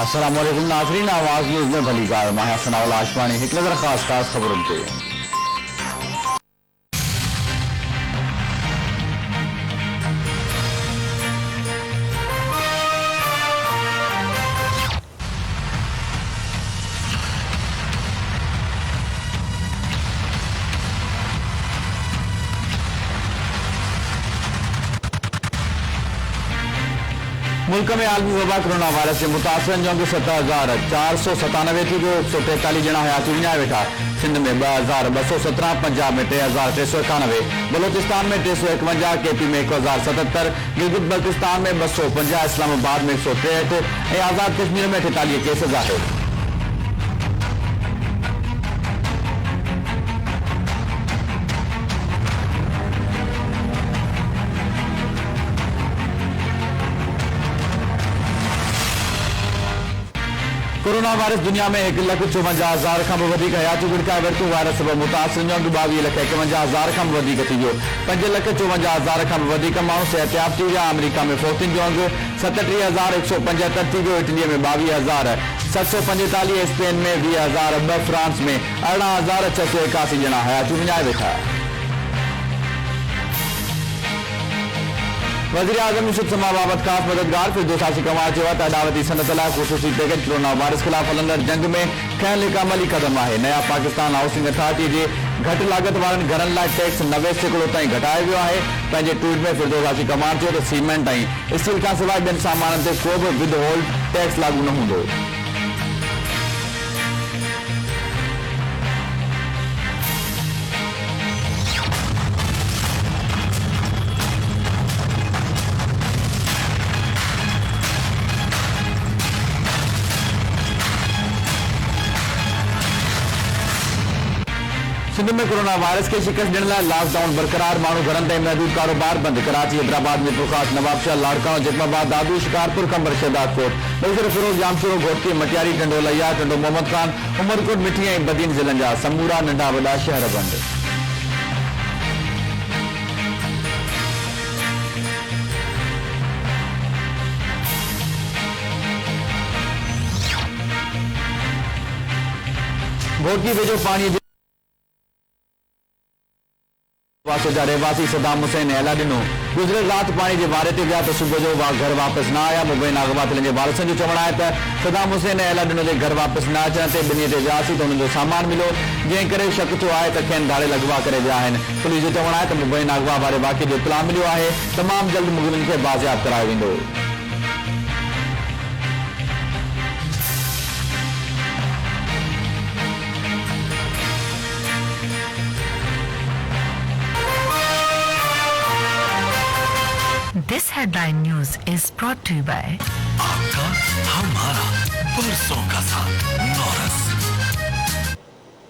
अस्सलाम वालेकुम नाज़रीन, आवाज़ न्यूज़ में भली कार मां सनाउल आशवानी। एक नज़र ख़ास ख़बरुनि ते। मुल्क में आलमी वबा कोरोना वायरस से मुतासरन जो 7,497 थी, जो 143 जना हयाती विञाए वेठा। सिंध में 2,217, पंजाब में 3,391, बलोचिस्तान में 351, केपी में 1,077, गिलगित बल्तिस्तान में 250, इस्लामाबाद में 163 और आज़ाद कश्मीर में 48 केस ज़ाहिर। कोरोना वायरस दुनिया में 1,54,000 खां वधीक हयाती विड़काए वरितो। वायरस सबब मुतासिर 22,51,000 खां वधीक थी वियो। 5,54,000 खां वधीक माण्हू सिहतयाब थी विया। अमेरिका में फौतियुनि जो अंग 37,175 थी वियो। इटली में 22,745, स्पेन में 20,002, फ्रांस में 18,681 जना हयाती विञाए वेठा। वज़ीर आज़म यूसुफ समा बाबत ख़ास मददगार फिरदौस हाशी कमाल चयो त अॾावती सनत लाइ ख़ुसूसी पैकेज कोरोना वायरस ख़िलाफ़ हलंदड़ जंग में खयल हिकु अमली क़दम आहे। नया पाकिस्तान हाउसिंग अथॉरिटी जे घटि लागत वारनि घरनि लाइ टैक्स 90% ताईं घटायो वियो आहे। पंहिंजे ट्वीट में फिरदौस हाशी कमाल चयो त सीमेंट ऐं स्टील खां सवाइ ॿियनि सामाननि ते को बि विद होल्ड टैक्स लागू न हूंदो। सिंध में कोरोना वायरस के शिकस्त ॾियण लाइ लॉकडाउन बरक़रार। माण्हू घरनि ताईं महदूद कारोबार बंद। कराची, हैदराबाद, मीरपुरख़ास, नवाबशाह, लाड़कानो, जैतमाबाद, दादू, शिकारपुर, खंबर, शहदादकोट, बलसर, फिरोज, जामशोरो, घोटकी, मटियारी, टंडो लैया, टंडो मोहम्मद खान, उमरकोट, मिठी ऐं बदीन ज़िलनि जा समूरा नंढा वॾा शहर बंद। घोटकी वेझो पाणी जा रहवासी सदाम हुसैन एला ॾिनो। गुज़िरियल राति पाणी जे वारे ते विया त सुबुह जो घर वापसि न आया। मुबैन अगवा थियण जे वारसनि जो चवणु आहे त सदाम हुसैन एला ॾिनो जे घर वापसि न अचण ते ॿिन्ही ते वियासीं त हुननि जो सामान मिलियो, जंहिं करे शक थियो आहे त खेनि धाड़ेल अगवा करे विया आहिनि। पुलिस जो चवणु आहे त मुबैन अगवा वारे वाक़े जो इत्तला मिलियो आहे। तमामु जल्द मुलज़िमनि खे बाज़ियाब करायो वेंदो। This headline news is brought to you by आपका हमारा परसों का साथ नौरस।